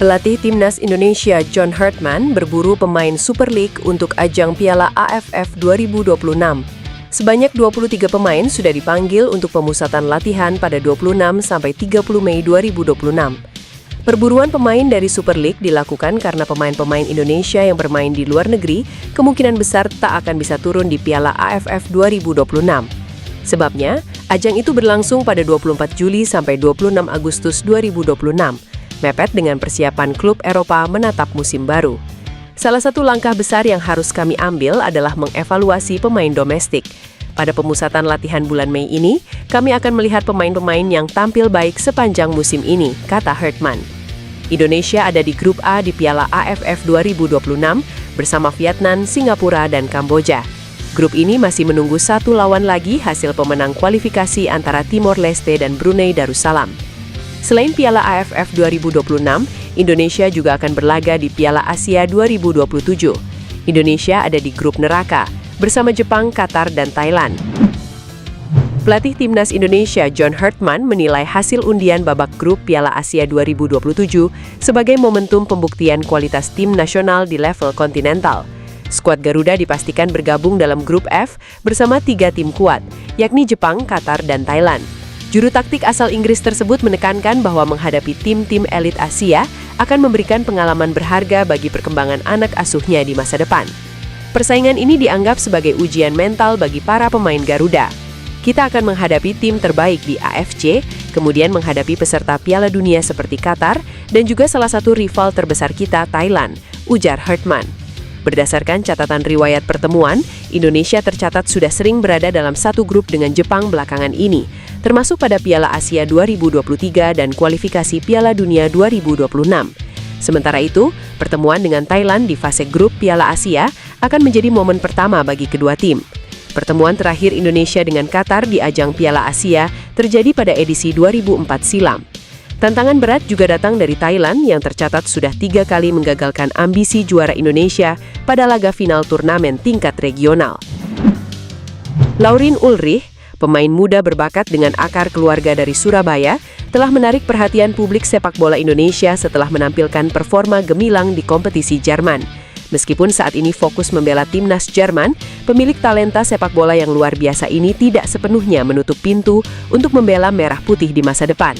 Pelatih Timnas Indonesia John Hartman berburu pemain Super League untuk ajang Piala AFF 2026. Sebanyak 23 pemain sudah dipanggil untuk pemusatan latihan pada 26 sampai 30 Mei 2026. Perburuan pemain dari Super League dilakukan karena pemain-pemain Indonesia yang bermain di luar negeri kemungkinan besar tak akan bisa turun di Piala AFF 2026. Sebabnya, ajang itu berlangsung pada 24 Juli sampai 26 Agustus 2026. Mepet dengan persiapan klub Eropa menatap musim baru. Salah satu langkah besar yang harus kami ambil adalah mengevaluasi pemain domestik. Pada pemusatan latihan bulan Mei ini, kami akan melihat pemain-pemain yang tampil baik sepanjang musim ini, kata Hartman. Indonesia ada di grup A di Piala AFF 2026 bersama Vietnam, Singapura, dan Kamboja. Grup ini masih menunggu satu lawan lagi hasil pemenang kualifikasi antara Timor Leste dan Brunei Darussalam. Selain Piala AFF 2026, Indonesia juga akan berlaga di Piala Asia 2027. Indonesia ada di grup neraka, bersama Jepang, Qatar, dan Thailand. Pelatih Timnas Indonesia John Hartman menilai hasil undian babak grup Piala Asia 2027 sebagai momentum pembuktian kualitas tim nasional di level kontinental. Skuad Garuda dipastikan bergabung dalam grup F bersama 3 tim kuat, yakni Jepang, Qatar, dan Thailand. Juru taktik asal Inggris tersebut menekankan bahwa menghadapi tim-tim elit Asia akan memberikan pengalaman berharga bagi perkembangan anak asuhnya di masa depan. Persaingan ini dianggap sebagai ujian mental bagi para pemain Garuda. Kita akan menghadapi tim terbaik di AFC, kemudian menghadapi peserta Piala Dunia seperti Qatar, dan juga salah satu rival terbesar kita, Thailand, ujar Hartman. Berdasarkan catatan riwayat pertemuan, Indonesia tercatat sudah sering berada dalam satu grup dengan Jepang belakangan ini, termasuk pada Piala Asia 2023 dan kualifikasi Piala Dunia 2026. Sementara itu, pertemuan dengan Thailand di fase grup Piala Asia akan menjadi momen pertama bagi kedua tim. Pertemuan terakhir Indonesia dengan Qatar di ajang Piala Asia terjadi pada edisi 2004 silam. Tantangan berat juga datang dari Thailand yang tercatat sudah 3 kali menggagalkan ambisi juara Indonesia pada laga final turnamen tingkat regional. Laurin Ulrich, pemain muda berbakat dengan akar keluarga dari Surabaya, telah menarik perhatian publik sepak bola Indonesia setelah menampilkan performa gemilang di kompetisi Jerman. Meskipun saat ini fokus membela timnas Jerman, pemilik talenta sepak bola yang luar biasa ini tidak sepenuhnya menutup pintu untuk membela merah putih di masa depan.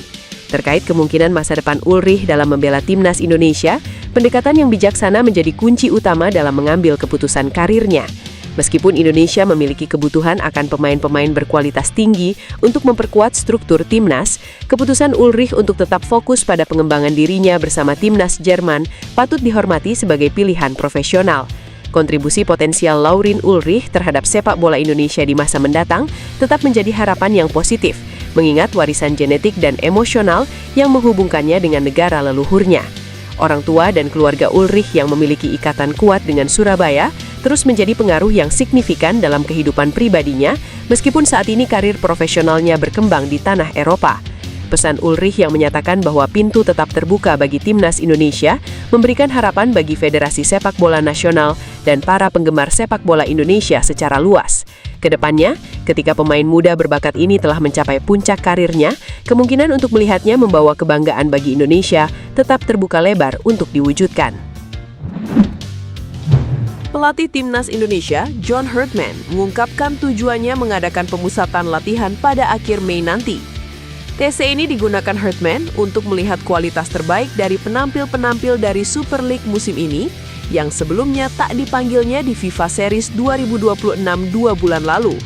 Terkait kemungkinan masa depan Ulrich dalam membela timnas Indonesia, pendekatan yang bijaksana menjadi kunci utama dalam mengambil keputusan karirnya. Meskipun Indonesia memiliki kebutuhan akan pemain-pemain berkualitas tinggi untuk memperkuat struktur timnas, keputusan Ulrich untuk tetap fokus pada pengembangan dirinya bersama timnas Jerman patut dihormati sebagai pilihan profesional. Kontribusi potensial Laurin Ulrich terhadap sepak bola Indonesia di masa mendatang tetap menjadi harapan yang positif, mengingat warisan genetik dan emosional yang menghubungkannya dengan negara leluhurnya. Orang tua dan keluarga Ulrich yang memiliki ikatan kuat dengan Surabaya terus menjadi pengaruh yang signifikan dalam kehidupan pribadinya, meskipun saat ini karir profesionalnya berkembang di tanah Eropa. Pesan Ulrich yang menyatakan bahwa pintu tetap terbuka bagi timnas Indonesia memberikan harapan bagi Federasi Sepak Bola Nasional dan para penggemar sepak bola Indonesia secara luas. Kedepannya, ketika pemain muda berbakat ini telah mencapai puncak karirnya, kemungkinan untuk melihatnya membawa kebanggaan bagi Indonesia tetap terbuka lebar untuk diwujudkan. Pelatih Timnas Indonesia, John Hartman, mengungkapkan tujuannya mengadakan pemusatan latihan pada akhir Mei nanti. TC ini digunakan Hartman untuk melihat kualitas terbaik dari penampil-penampil dari Super League musim ini yang sebelumnya tak dipanggilnya di FIFA Series 2026 2 bulan lalu.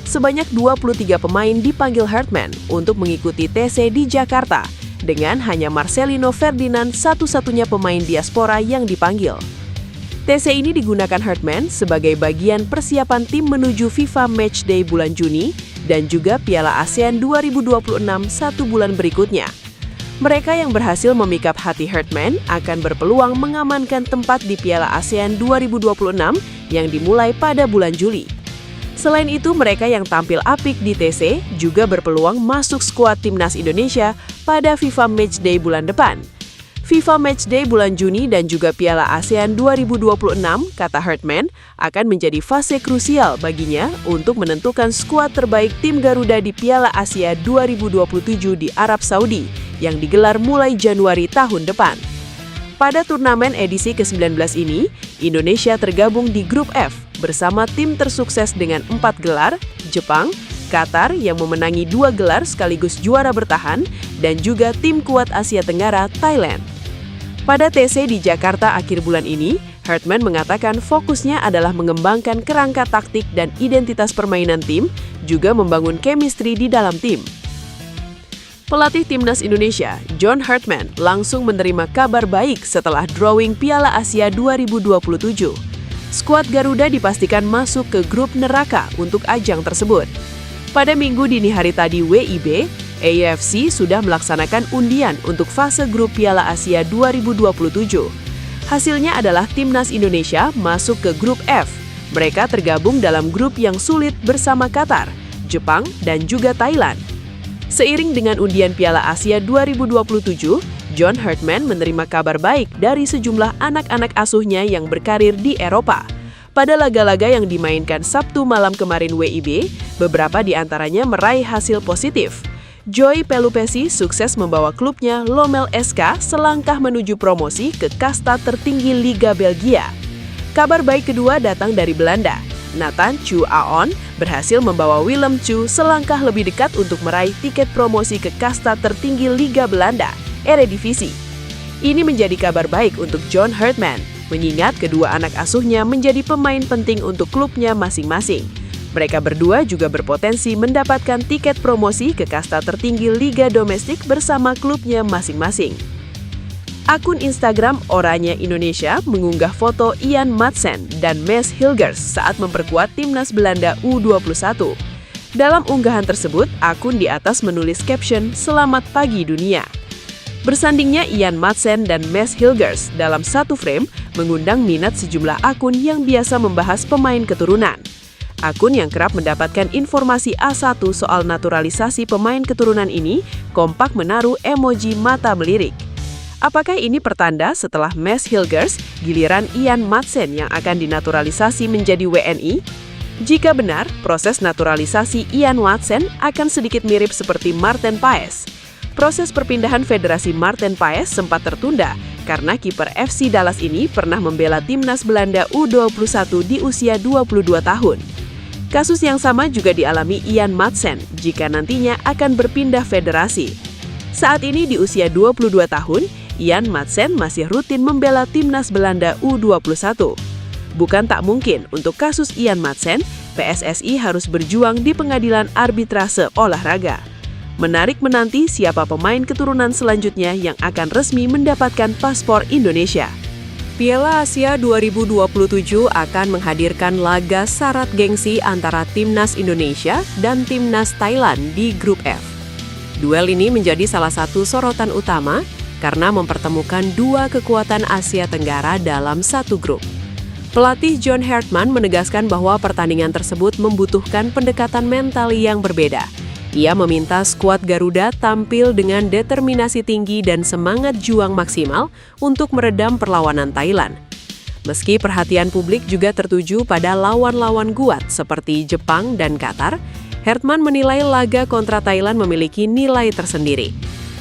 Sebanyak 23 pemain dipanggil Hartman untuk mengikuti TC di Jakarta, dengan hanya Marcelino Ferdinand satu-satunya pemain diaspora yang dipanggil. TC ini digunakan Hartman sebagai bagian persiapan tim menuju FIFA Matchday bulan Juni dan juga Piala ASEAN 2026 1 bulan berikutnya. Mereka yang berhasil memikap hati Hartman akan berpeluang mengamankan tempat di Piala ASEAN 2026 yang dimulai pada bulan Juli. Selain itu, mereka yang tampil apik di TC juga berpeluang masuk skuad timnas Indonesia pada FIFA Matchday bulan depan. FIFA Matchday bulan Juni dan juga Piala ASEAN 2026, kata Hartman, akan menjadi fase krusial baginya untuk menentukan skuad terbaik tim Garuda di Piala Asia 2027 di Arab Saudi yang digelar mulai Januari tahun depan. Pada turnamen edisi ke-19 ini, Indonesia tergabung di grup F bersama tim tersukses dengan 4 gelar, Jepang, Qatar yang memenangi 2 gelar sekaligus juara bertahan, dan juga tim kuat Asia Tenggara, Thailand. Pada TC di Jakarta akhir bulan ini, Hartman mengatakan fokusnya adalah mengembangkan kerangka taktik dan identitas permainan tim, juga membangun chemistry di dalam tim. Pelatih Timnas Indonesia, John Hartman, langsung menerima kabar baik setelah drawing Piala Asia 2027. Skuad Garuda dipastikan masuk ke grup neraka untuk ajang tersebut. Pada minggu dini hari tadi WIB, AFC sudah melaksanakan undian untuk fase grup Piala Asia 2027. Hasilnya adalah Timnas Indonesia masuk ke grup F. Mereka tergabung dalam grup yang sulit bersama Qatar, Jepang, dan juga Thailand. Seiring dengan undian Piala Asia 2027, John Hartman menerima kabar baik dari sejumlah anak-anak asuhnya yang berkarir di Eropa. Pada laga-laga yang dimainkan Sabtu malam kemarin WIB, beberapa di antaranya meraih hasil positif. Joy Pelupesi sukses membawa klubnya Lommel SK selangkah menuju promosi ke kasta tertinggi Liga Belgia. Kabar baik kedua datang dari Belanda. Nathan Chu Aon berhasil membawa Willem Chu selangkah lebih dekat untuk meraih tiket promosi ke kasta tertinggi Liga Belanda, Eredivisie. Ini menjadi kabar baik untuk John Hartman, mengingat kedua anak asuhnya menjadi pemain penting untuk klubnya masing-masing. Mereka berdua juga berpotensi mendapatkan tiket promosi ke kasta tertinggi Liga Domestik bersama klubnya masing-masing. Akun Instagram Oranye Indonesia mengunggah foto Ian Madsen dan Mads Hilgers saat memperkuat Timnas Belanda U21. Dalam unggahan tersebut, akun di atas menulis caption "Selamat pagi dunia". Bersandingnya Ian Madsen dan Mads Hilgers dalam satu frame mengundang minat sejumlah akun yang biasa membahas pemain keturunan. Akun yang kerap mendapatkan informasi A1 soal naturalisasi pemain keturunan ini kompak menaruh emoji mata melirik. Apakah ini pertanda setelah Mads Hilgers, giliran Ian Madsen yang akan dinaturalisasi menjadi WNI? Jika benar, proses naturalisasi Ian Madsen akan sedikit mirip seperti Maarten Paes. Proses perpindahan Federasi Maarten Paes sempat tertunda karena kiper FC Dallas ini pernah membela Timnas Belanda U21 di usia 22 tahun. Kasus yang sama juga dialami Ian Madsen jika nantinya akan berpindah federasi. Saat ini di usia 22 tahun, Ian Madsen masih rutin membela Timnas Belanda U21. Bukan tak mungkin untuk kasus Ian Madsen, PSSI harus berjuang di pengadilan arbitrase olahraga. Menarik menanti siapa pemain keturunan selanjutnya yang akan resmi mendapatkan paspor Indonesia. Piala Asia 2027 akan menghadirkan laga syarat gengsi antara Timnas Indonesia dan Timnas Thailand di grup F. Duel ini menjadi salah satu sorotan utama karena mempertemukan dua kekuatan Asia Tenggara dalam satu grup. Pelatih John Hartman menegaskan bahwa pertandingan tersebut membutuhkan pendekatan mental yang berbeda. Ia meminta skuad Garuda tampil dengan determinasi tinggi dan semangat juang maksimal untuk meredam perlawanan Thailand. Meski perhatian publik juga tertuju pada lawan-lawan kuat seperti Jepang dan Qatar, Hartman menilai laga kontra Thailand memiliki nilai tersendiri.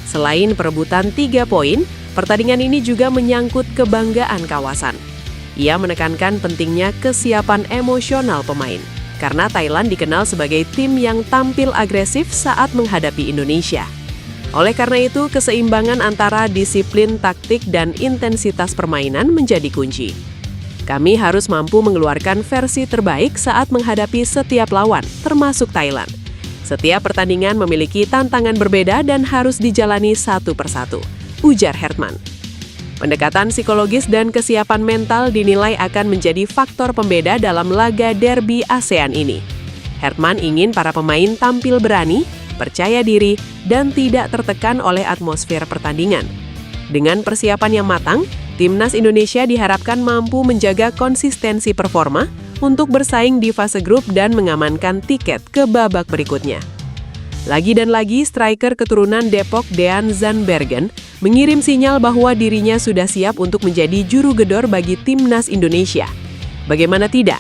Selain perebutan 3 poin, pertandingan ini juga menyangkut kebanggaan kawasan. Ia menekankan pentingnya kesiapan emosional pemain, karena Thailand dikenal sebagai tim yang tampil agresif saat menghadapi Indonesia. Oleh karena itu, keseimbangan antara disiplin taktik dan intensitas permainan menjadi kunci. Kami harus mampu mengeluarkan versi terbaik saat menghadapi setiap lawan, termasuk Thailand. Setiap pertandingan memiliki tantangan berbeda dan harus dijalani satu persatu, ujar Hartman. Pendekatan psikologis dan kesiapan mental dinilai akan menjadi faktor pembeda dalam laga derby ASEAN ini. Hartman ingin para pemain tampil berani, percaya diri, dan tidak tertekan oleh atmosfer pertandingan. Dengan persiapan yang matang, Timnas Indonesia diharapkan mampu menjaga konsistensi performa untuk bersaing di fase grup dan mengamankan tiket ke babak berikutnya. Lagi dan lagi, striker keturunan Depok Dean Zandbergen mengirim sinyal bahwa dirinya sudah siap untuk menjadi juru gedor bagi Timnas Indonesia. Bagaimana tidak?